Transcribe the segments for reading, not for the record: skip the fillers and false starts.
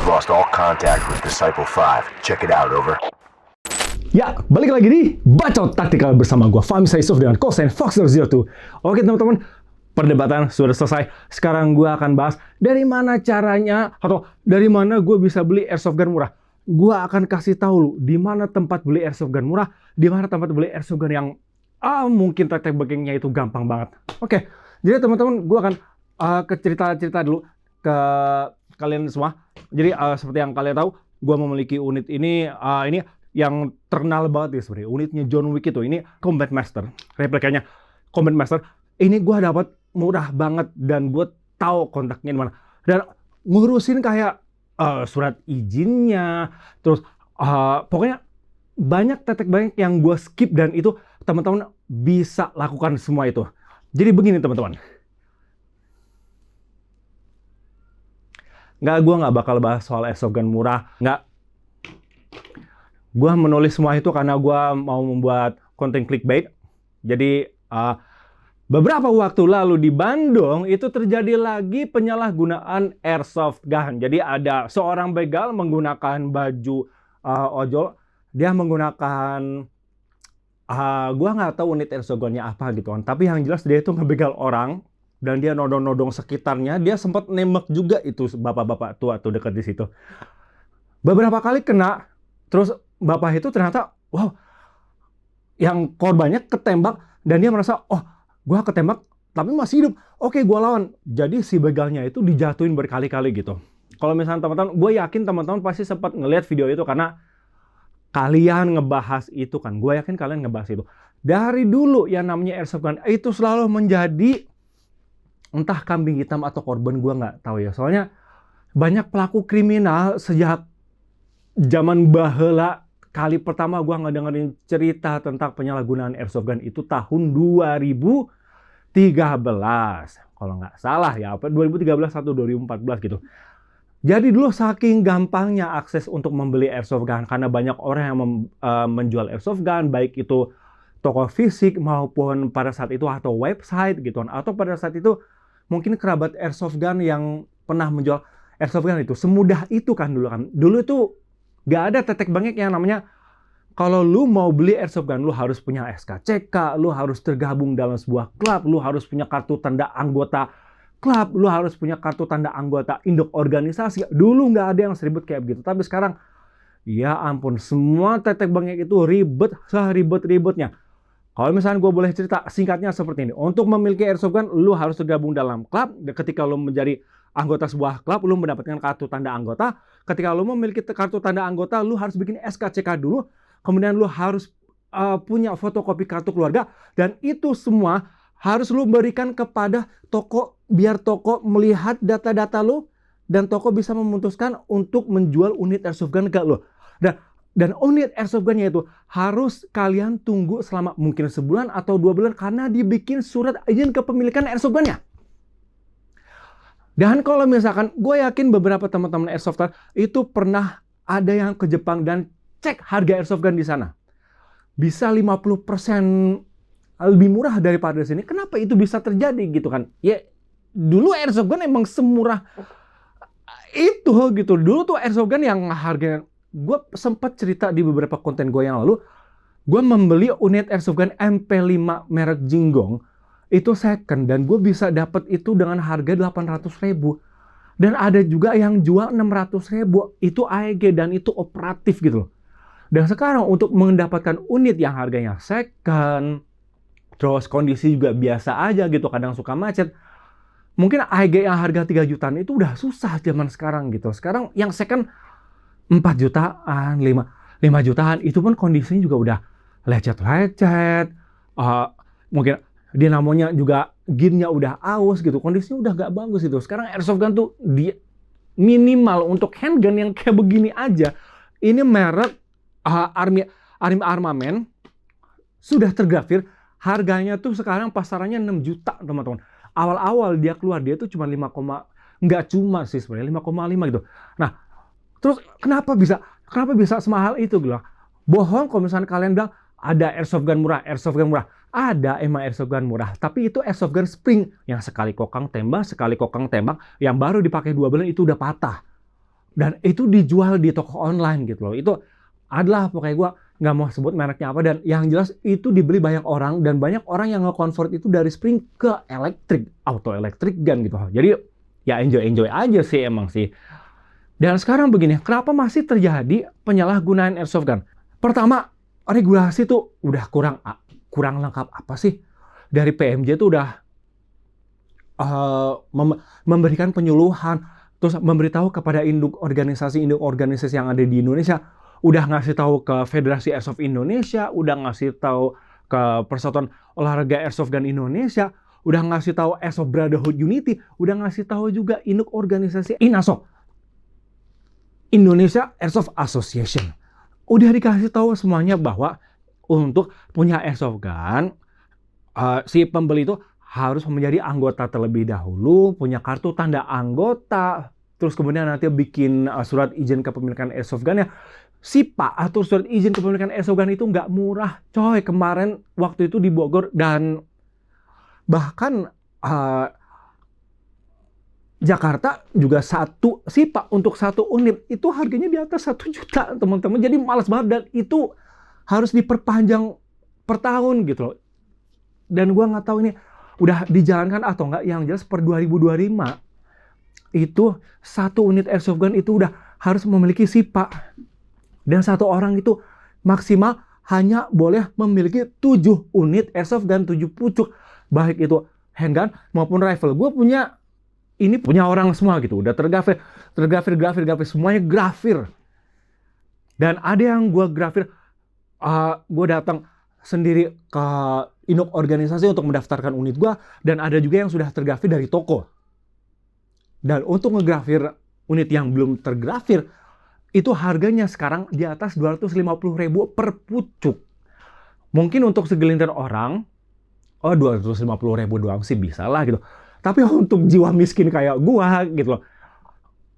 lost all contact with Disciple 5. Check it out, over. Ya, balik lagi di Bacot Taktikal bersama gua Fahmi Saisov dengan callsign Fox02. Oke teman-teman, perdebatan sudah selesai. Sekarang gua akan bahas dari mana caranya atau dari mana gua bisa beli airsoft gun murah. Gua akan kasih tahu lu di mana tempat beli airsoft gun murah, di mana tempat beli airsoft gun yang mungkin tetek baggingnya itu gampang banget. Oke, jadi teman-teman gua akan ke cerita-cerita dulu ke kalian semua. Jadi seperti yang kalian tahu, gua memiliki unit ini yang terkenal banget ya sebenarnya. Unitnya John Wick itu, ini Combat Master. Replikanya Combat Master. Ini gue dapat murah banget dan gue tahu kontaknya di mana. Dan ngurusin kayak surat izinnya, terus pokoknya banyak tetek banyak yang gue skip dan itu teman-teman bisa lakukan semua itu. Jadi begini teman-teman. Gue nggak bakal bahas soal airsoft gun murah. Gue menulis semua itu karena gue mau membuat konten clickbait. Jadi beberapa waktu lalu di Bandung itu terjadi lagi penyalahgunaan airsoft gun. Jadi ada seorang begal menggunakan baju ojol. Dia menggunakan gue nggak tahu unit airsoft gunnya apa gitu kan. Tapi yang jelas dia itu ngebegal orang dan dia nodong-nodong sekitarnya. Dia sempat nembak juga itu bapak-bapak tua tuh dekat di situ. Beberapa kali kena. Terus bapak itu ternyata, wow, yang korbannya ketembak dan dia merasa, oh, gue ketembak tapi masih hidup. Oke, gue lawan. Jadi si begalnya itu dijatuhin berkali-kali gitu. Kalau misalnya teman-teman, gue yakin teman-teman pasti sempat ngelihat video itu karena kalian ngebahas itu kan. Gue yakin kalian ngebahas itu. Dari dulu yang namanya airsoft gun itu selalu menjadi entah kambing hitam atau korban, gue nggak tahu ya. Soalnya banyak pelaku kriminal sejak zaman baheula. Kali pertama gue ngedengerin cerita tentang penyalahgunaan airsoft gun itu tahun 2013. Kalau nggak salah ya, 2013 atau 2014 gitu. Jadi dulu saking gampangnya akses untuk membeli airsoft gun. Karena banyak orang yang menjual airsoft gun, baik itu toko fisik maupun pada saat itu atau website gitu. Atau pada saat itu mungkin kerabat airsoft gun yang pernah menjual airsoft gun itu. Semudah itu kan dulu kan. Dulu itu gak ada tetek bengek yang namanya kalau lu mau beli airsoft gun, lu harus punya SKCK, lu harus tergabung dalam sebuah klub, lu harus punya kartu tanda anggota klub, lu harus punya kartu tanda anggota induk organisasi. Dulu gak ada yang seribet kayak begitu. Tapi sekarang, ya ampun, semua tetek bengek itu ribet, seribet-ribetnya. Kalau misalnya gue boleh cerita singkatnya seperti ini. Untuk memiliki airsoft gun, lu harus tergabung dalam klub. Ketika lu menjadi anggota sebuah klub, lu mendapatkan kartu tanda anggota. Ketika lu memiliki kartu tanda anggota, lu harus bikin SKCK dulu. Kemudian lu harus punya fotokopi kartu keluarga. Dan itu semua harus lu berikan kepada toko, biar toko melihat data-data lu. Dan toko bisa memutuskan untuk menjual unit airsoft gun ke lu. Dan unit airsoft gunnya itu harus kalian tunggu selama mungkin sebulan atau 2 bulan. Karena dibikin surat izin kepemilikan airsoft gunnya. Dan kalau misalkan, gue yakin beberapa teman-teman airsofter itu pernah ada yang ke Jepang dan cek harga airsoft gun di sana. Bisa 50% lebih murah daripada di sini. Kenapa itu bisa terjadi gitu kan? Ya, dulu airsoft gun emang semurah itu gitu. Dulu tuh airsoft gun yang harganya, gue sempat cerita di beberapa konten gue yang lalu, gue membeli unit airsoft gun MP5 merek Jinggong. Itu second dan gue bisa dapat itu dengan harga 800.000. Dan ada juga yang jual 600.000. Itu AEG dan itu operatif gitu loh. Dan sekarang untuk mendapatkan unit yang harganya second, terus kondisi juga biasa aja gitu, kadang suka macet. Mungkin AEG yang harga 3 jutaan itu udah susah zaman sekarang gitu. Sekarang yang second 4 jutaan, 5 jutaan, itu pun kondisinya juga udah lecet-lecet. Mungkin dinamonya juga gearnya udah aus gitu, kondisinya udah gak bagus itu. Sekarang airsoft gun tuh di minimal untuk handgun yang kayak begini aja, ini merek Army Armament sudah tergrafir, harganya tuh sekarang pasarannya 6 juta teman-teman. Awal-awal dia keluar dia tuh cuma 5, nggak cuma sih sebenarnya 5,5 gitu. Nah, terus kenapa bisa semahal itu gitu? Bohong kalau misalnya kalian bilang ada airsoft gun murah. Ada emang airsoft gun murah, tapi itu airsoft gun spring yang sekali kokang tembak, yang baru dipakai 2 bulan itu udah patah. Dan itu dijual di toko online gitu loh. Itu adalah pokoknya gue nggak mau sebut mereknya apa, dan yang jelas itu dibeli banyak orang, dan banyak orang yang nge-convert itu dari spring ke elektrik, auto electric gun gitu. Jadi ya enjoy aja sih emang sih. Dan sekarang begini, kenapa masih terjadi penyalahgunaan airsoft gun? Pertama, regulasi tuh udah kurang lengkap apa sih? Dari PMJ tuh udah memberikan penyuluhan, terus memberitahu kepada induk organisasi yang ada di Indonesia, udah ngasih tahu ke Federasi Airsoft Indonesia, udah ngasih tahu ke Persatuan Olahraga Airsoft Gun Indonesia, udah ngasih tahu Airsoft Brotherhood Unity, udah ngasih tahu juga induk organisasi INASO, Indonesia Airsoft Association. Udah dikasih tahu semuanya bahwa untuk punya airsoft gun, si pembeli itu harus menjadi anggota terlebih dahulu, punya kartu tanda anggota, terus kemudian nanti bikin surat izin kepemilikan airsoft gun ya. SIPA atau surat izin kepemilikan airsoft gun itu nggak murah, coy. Kemarin waktu itu di Bogor, dan bahkan Jakarta juga satu SIPA untuk satu unit itu harganya di atas 1 juta, teman-teman. Jadi malas banget, dan itu harus diperpanjang per tahun gitu loh. Dan gua nggak tahu ini udah dijalankan atau nggak. Yang jelas per 2025 itu satu unit airsoft gun itu udah harus memiliki SIPA. Dan satu orang itu maksimal hanya boleh memiliki 7 unit airsoft gun, 7 pucuk. Baik itu handgun maupun rifle. Gue punya orang semua gitu. Udah tergrafir, semuanya grafir. Dan ada yang gue grafir, gue datang sendiri ke induk organisasi untuk mendaftarkan unit gue. Dan ada juga yang sudah tergrafir dari toko. Dan untuk ngegrafir unit yang belum tergrafir, itu harganya sekarang di atas 250.000 per pucuk. Mungkin untuk segelintir orang, 250.000 doang sih bisa lah gitu. Tapi untuk jiwa miskin kayak gua gitu loh,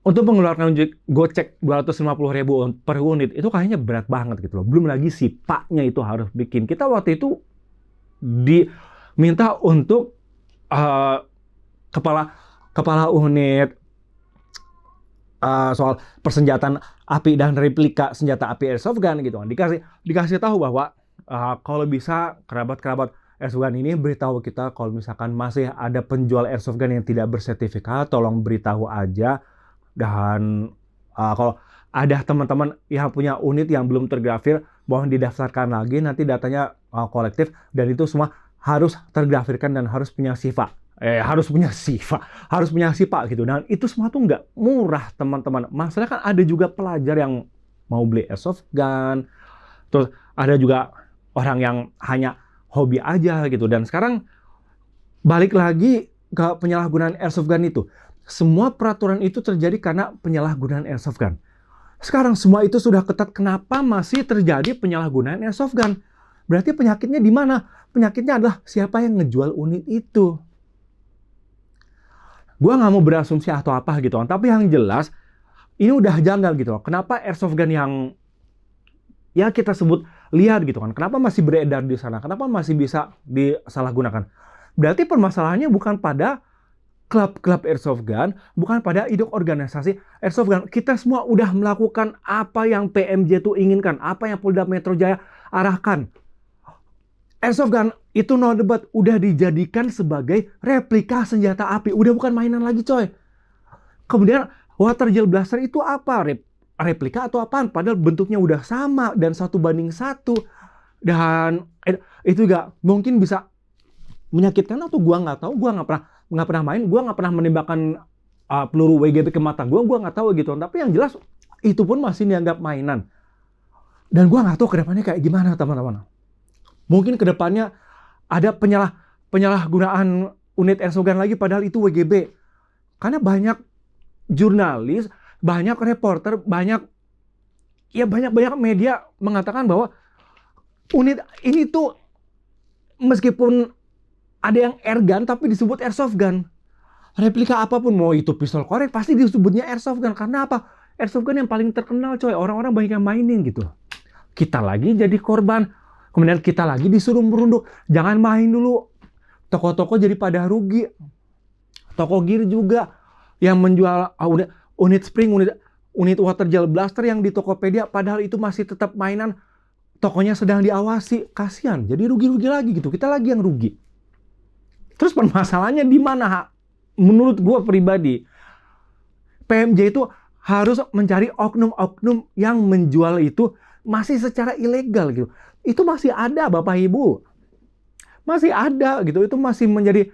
untuk mengeluarkan gocek 250.000 per unit itu kayaknya berat banget gitu loh. Belum lagi SIPA-nya itu harus bikin. Kita waktu itu diminta untuk kepala unit soal persenjataan api dan replika senjata api airsoft gun gitu kan. Dikasih tahu bahwa kalau bisa kerabat-kerabat airsoft gun ini beritahu kita kalau misalkan masih ada penjual airsoft gun yang tidak bersertifikat, tolong beritahu aja. Dan kalau ada teman-teman yang punya unit yang belum tergrafir, mohon didaftarkan lagi, nanti datanya kolektif, dan itu semua harus tergrafirkan dan harus punya SIPA. Harus punya SIPA gitu. Dan itu semua tuh nggak murah, teman-teman. Masalahnya kan ada juga pelajar yang mau beli airsoft gun, terus ada juga orang yang hanya hobi aja gitu. Dan sekarang balik lagi ke penyalahgunaan airsoft gun itu. Semua peraturan itu terjadi karena penyalahgunaan airsoft gun. Sekarang semua itu sudah ketat, kenapa masih terjadi penyalahgunaan airsoft gun? Berarti penyakitnya di mana? Penyakitnya adalah siapa yang ngejual unit itu. Gua nggak mau berasumsi atau apa gitu, tapi yang jelas ini udah janggal gitu. Kenapa airsoft gun yang ya kita sebut liar gitu kan, kenapa masih beredar di sana? Kenapa masih bisa disalahgunakan? Berarti permasalahannya bukan pada klub-klub airsoft gun, bukan pada induk organisasi airsoft gun. Kita semua udah melakukan apa yang PMJ itu inginkan, apa yang Polda Metro Jaya arahkan. Airsoft gun itu no debat, udah dijadikan sebagai replika senjata api, udah bukan mainan lagi coy. Kemudian water gel blaster itu apa? Replika atau apaan? Padahal bentuknya udah sama dan 1:1. Dan itu juga mungkin bisa menyakitkan atau gua nggak tahu, gua nggak pernah main, gua nggak pernah menembakkan peluru WGB ke mata gua nggak tahu gitu. Tapi yang jelas itu pun masih dianggap mainan. Dan gua nggak tahu kedepannya kayak gimana, teman-teman. Mungkin kedepannya ada penyalahgunaan unit airsoft gun lagi, padahal itu WGB. Karena banyak jurnalis, banyak reporter, banyak media mengatakan bahwa unit ini tuh meskipun ada yang airgun tapi disebut airsoft gun. Replika apapun, mau itu pistol korek pasti disebutnya airsoft gun. Karena apa? Airsoft gun yang paling terkenal coy, orang-orang banyak yang mainin gitu. Kita lagi jadi korban, kemudian kita lagi disuruh merunduk. Jangan main dulu, toko-toko jadi pada rugi. Toko gear juga yang menjual unit spring, unit water gel blaster yang di Tokopedia, padahal itu masih tetap mainan, tokonya sedang diawasi. Kasihan, jadi rugi-rugi lagi gitu. Kita lagi yang rugi. Terus permasalahannya di mana? Menurut gue pribadi, PMJ itu harus mencari oknum-oknum yang menjual itu masih secara ilegal gitu. Itu masih ada Bapak Ibu. Masih ada gitu. Itu masih menjadi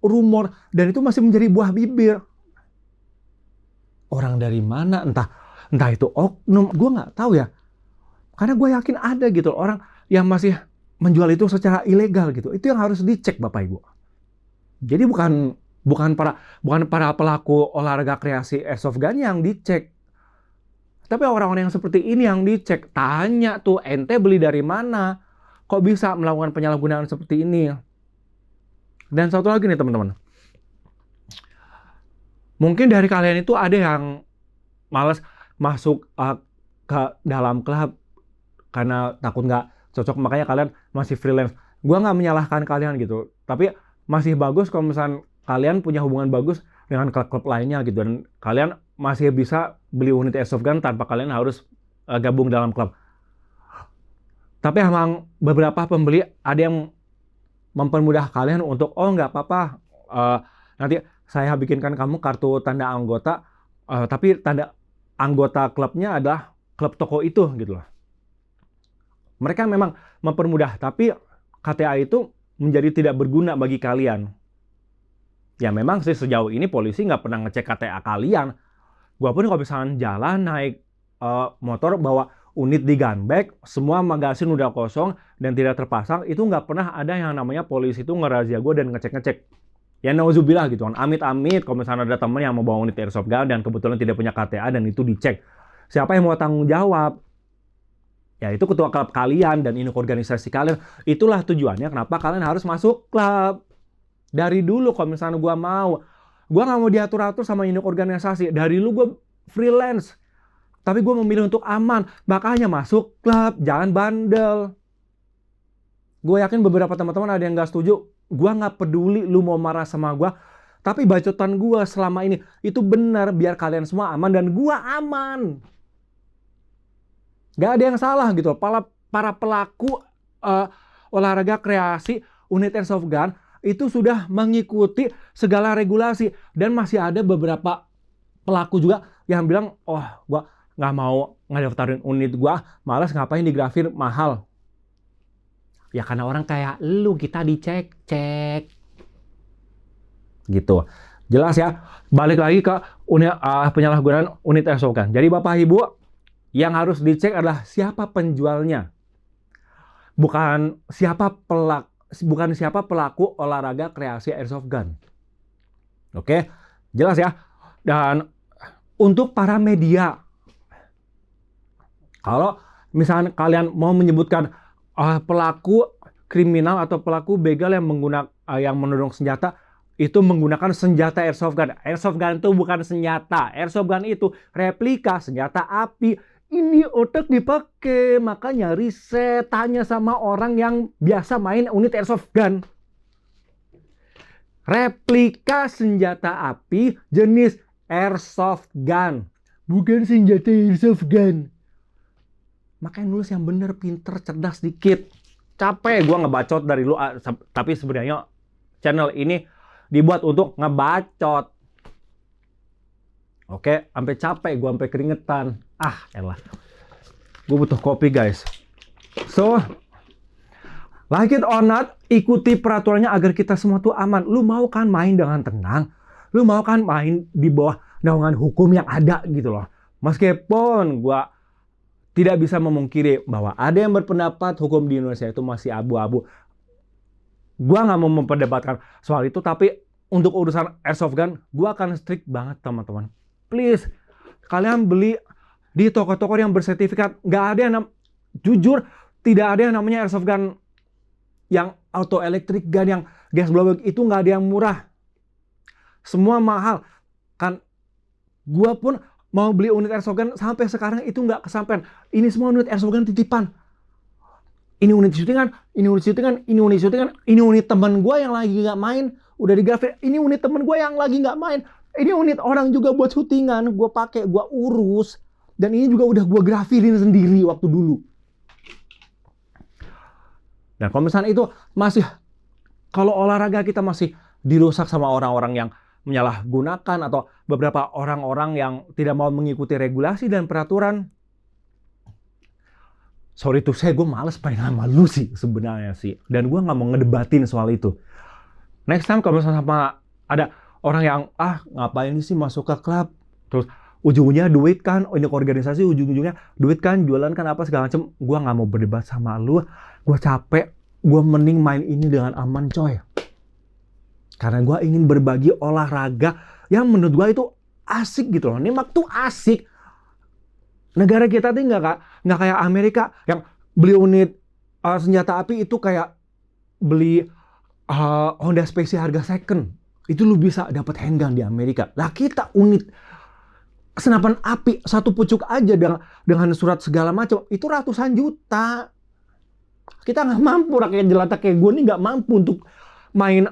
rumor dan itu masih menjadi buah bibir. Orang dari mana? Entah itu oknum, gue nggak tahu ya. Karena gue yakin ada gitu orang yang masih menjual itu secara ilegal gitu. Itu yang harus dicek Bapak Ibu. Jadi bukan para pelaku olahraga kreasi airsoft gun yang dicek. Tapi orang-orang yang seperti ini yang dicek. Tanya tuh, ente beli dari mana? Kok bisa melakukan penyalahgunaan seperti ini? Dan satu lagi nih teman-teman. Mungkin dari kalian itu ada yang malas masuk ke dalam klub karena takut nggak cocok, makanya kalian masih freelance. Gua nggak menyalahkan kalian gitu, tapi masih bagus kalau misalnya kalian punya hubungan bagus dengan klub-klub lainnya gitu, dan kalian masih bisa beli unit airsoft gun tanpa kalian harus gabung dalam klub. Tapi emang beberapa pembeli ada yang mempermudah kalian untuk, oh nggak apa-apa, nanti saya bikinkan kamu kartu tanda anggota, tapi tanda anggota klubnya adalah klub toko itu gitu loh. Mereka memang mempermudah, tapi KTA itu menjadi tidak berguna bagi kalian. Ya memang sih sejauh ini polisi nggak pernah ngecek KTA kalian. Gua pun kalau misalnya jalan naik motor bawa unit di gun bag, semua magasin udah kosong dan tidak terpasang, itu nggak pernah ada yang namanya polisi itu ngerazia gue dan ngecek-ngecek. Ya nauzubillah gitu kan. Amit-amit kalau misalnya ada temen yang mau bawa unit airsoft gun dan kebetulan tidak punya KTA dan itu dicek. Siapa yang mau tanggung jawab? Ya itu ketua klub kalian dan induk organisasi kalian. Itulah tujuannya kenapa kalian harus masuk klub. Dari dulu kalau misalnya gue nggak mau diatur-atur sama induk organisasi. Dari dulu gue freelance. Tapi gue memilih untuk aman. Makanya masuk klub, jangan bandel. Gue yakin beberapa teman-teman ada yang nggak setuju. Gue nggak peduli lu mau marah sama gue. Tapi bacotan gue selama ini itu benar biar kalian semua aman dan gue aman. Gak ada yang salah gitu. Para pelaku olahraga kreasi unit airsoft gun itu sudah mengikuti segala regulasi. Dan masih ada beberapa pelaku juga yang bilang, oh gue nggak mau ngedaftarin unit gue, malas ngapain digrafir mahal. Ya karena orang kayak lu kita dicek-cek. Gitu. Jelas ya. Balik lagi ke penyalahgunaan unit airsoft gun. Jadi Bapak Ibu, yang harus dicek adalah siapa penjualnya. Bukan siapa pelaku olahraga kreasi airsoft gun. Oke? Jelas ya. Dan untuk para media, kalau misalnya kalian mau menyebutkan pelaku kriminal atau pelaku begal yang menodong senjata itu menggunakan senjata airsoft gun. Airsoft gun itu bukan senjata. Airsoft gun itu replika senjata api. Ini otak dipakai, makanya riset, tanya sama orang yang biasa main unit airsoft gun. Replika senjata api jenis airsoft gun, bukan senjata airsoft gun. Makanya nulis yang bener, pinter, cerdas dikit. Capek gue ngebacot dari lu, tapi sebenarnya channel ini dibuat untuk ngebacot. Oke, sampai capek gue, sampai keringetan. Elah. Gue butuh kopi, guys. So, like it or not, ikuti peraturannya agar kita semua tuh aman. Lu mau kan main dengan tenang? Lu mau kan main di bawah naungan hukum yang ada gitu loh. Meskipun gue tidak bisa memungkiri bahwa ada yang berpendapat hukum di Indonesia itu masih abu-abu. Gue nggak mau memperdebatkan soal itu, tapi untuk urusan airsoft gun, gue akan strict banget teman-teman. Please, kalian beli di toko-toko yang bersertifikat. Nggak ada yang jujur, tidak ada yang namanya airsoft gun yang auto electric gun, yang gas blowback, itu nggak ada yang murah. Semua mahal. Kan gue pun mau beli unit airsoft gun sampai sekarang itu nggak kesampean. Ini semua unit airsoft gun titipan. Ini unit syutingan, ini unit syutingan, ini unit syutingan, ini unit teman gue yang lagi nggak main, udah digrafir. Ini unit teman gue yang lagi nggak main, Ini unit orang juga buat syutingan, gue pakai, gue urus. Dan ini juga udah gue grafirin sendiri waktu dulu. Dan kalau misalnya itu masih, kalau olahraga kita masih dirusak sama orang-orang yang menyalahgunakan atau beberapa orang-orang yang tidak mau mengikuti regulasi dan peraturan, sorry tuh saya, gue males main sama lu sih sebenarnya sih. Dan gue nggak mau ngedebatin soal itu. Next time kalau misalnya sama ada orang yang ngapain sih masuk ke klub, terus ujung-ujungnya duit kan, ini organisasi ujung-ujungnya duit kan, jualan kan apa segala macem, gue nggak mau berdebat sama lu, gue capek, gue mending main ini dengan aman coy. Karena gue ingin berbagi olahraga yang menurut gue itu asik gitu loh. Nembak tuh asik. Negara kita tuh nggak kayak Amerika yang beli unit senjata api itu kayak beli Honda Space harga second. Itu lu bisa dapat handgun di Amerika. Lah kita unit senapan api satu pucuk aja dengan surat segala macam itu ratusan juta. Kita nggak mampu, rakyat jelata kayak gue nih nggak mampu untuk main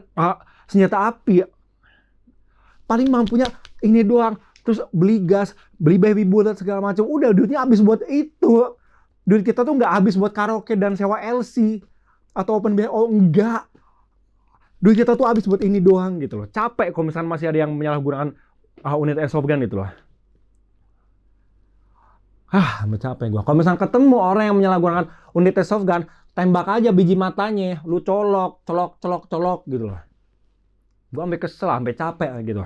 senjata api. Paling mampunya ini doang. Terus beli gas, beli baby bullet segala macam. Udah duitnya habis buat itu. Duit kita tuh nggak habis buat karaoke dan sewa LC atau open BO, enggak. Duit kita tuh habis buat ini doang gitu loh. Capek kalau misalnya masih ada yang menyalahgunakan unit airsoft gun gitu loh. Capek gue. Kalau misalnya ketemu orang yang menyalahgunakan unit airsoft gun, tembak aja biji matanya, lu colok gitu loh. Gue sampai kesel, sampai capek gitu.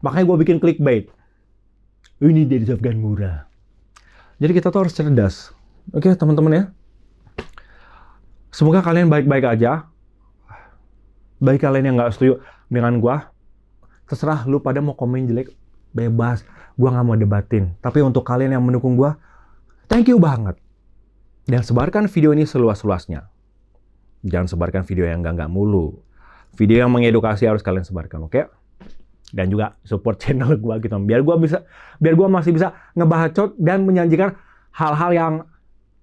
Makanya gue bikin clickbait. Ini dari airsoft gun murah. Jadi kita tuh harus cerdas. Oke teman-teman ya. Semoga kalian baik-baik aja. Bagi kalian yang nggak setuju dengan gue, terserah lu pada mau komen jelek, bebas. Gue nggak mau debatin. Tapi untuk kalian yang mendukung gue, thank you banget. Dan sebarkan video ini seluas-luasnya. Jangan sebarkan video yang enggak mulu. Video yang mengedukasi harus kalian sebarkan, oke? Dan juga support channel gue gitu. Biar gue masih bisa ngebacot dan menyajikan hal-hal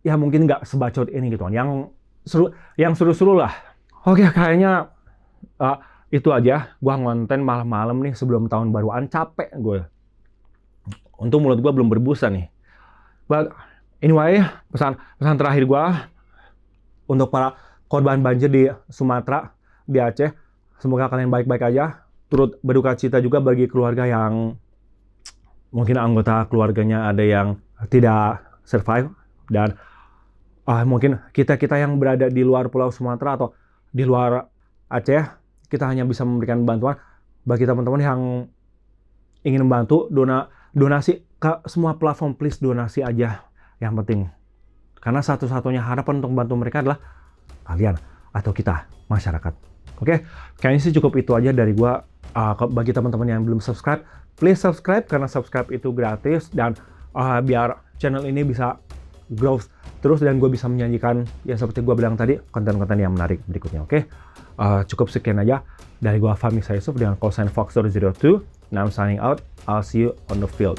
yang mungkin nggak sebacot ini gitu. Yang seru-seru lah. Oke, kayaknya itu aja. Gue ngonten malam-malam nih sebelum tahun baruan, capek gue. Untung mulut gue belum berbusa nih. But anyway, pesan terakhir gue untuk para korban banjir di Sumatera, di Aceh, semoga kalian baik-baik aja. Turut berduka cita juga bagi keluarga yang mungkin anggota keluarganya ada yang tidak survive, dan mungkin kita yang berada di luar Pulau Sumatera atau di luar Aceh, kita hanya bisa memberikan bantuan. Bagi teman-teman yang ingin membantu, donasi ke semua platform, please donasi aja yang penting. Karena satu-satunya harapan untuk membantu mereka adalah kalian atau kita, masyarakat. Oke, kayaknya sih cukup itu aja dari gua. Bagi teman-teman yang belum subscribe, please subscribe karena subscribe itu gratis, dan biar channel ini bisa growth terus dan gue bisa menyajikan ya seperti gue bilang tadi, konten-konten yang menarik berikutnya. Oke, cukup sekian aja dari gue, Fahmi Yusuf dengan call sign Foxtrot 02. Now I'm signing out. I'll see you on the field.